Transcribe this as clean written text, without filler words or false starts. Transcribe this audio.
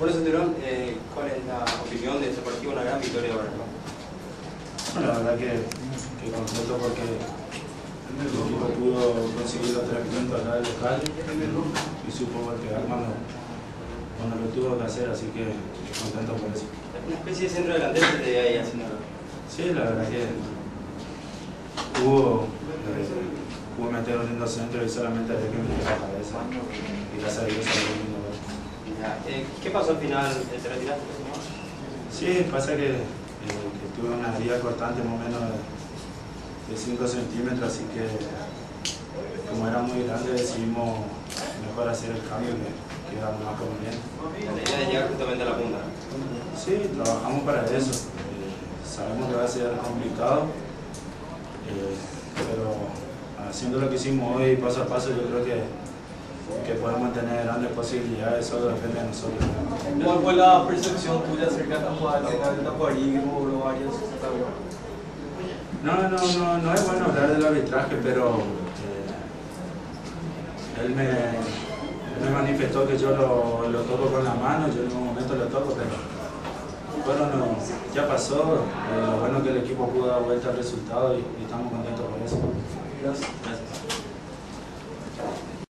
Bueno, Centurión, ¿cuál es la opinión de este partido? Una gran victoria ahora, ¿no? Bueno, la verdad que contento porque el equipo pudo conseguir los 3 puntos acá del local y supo golpear cuando lo tuvo que hacer, así que contento por eso. Una especie de centro delantero que te ahí haciendo. Sí, la verdad que pudo meter un lindo centro y solamente había que meter la cabeza y gracias a Dios salió un lindo gol. ¿Qué pasó al final? ¿Te retiraste? Sí, pasa que tuve una herida cortante más o menos de 5 centímetros, así que como era muy grande decidimos mejor hacer el cambio que era más conveniente. La idea de llegar justamente a la punta. Sí, trabajamos para eso. Sabemos que va a ser complicado, pero haciendo lo que hicimos hoy paso a paso yo creo que podemos tener grandes posibilidades, solo depende de nosotros. ¿Cuál fue la percepción tuya acerca de esta jugada de Tacuarí que cobró varios? No es bueno hablar del arbitraje, pero él me manifestó que yo lo toco con la mano, yo en ningún momento lo toco, pero bueno, ya pasó, lo bueno es que el equipo pudo dar vuelta al resultado y estamos contentos por eso. Gracias.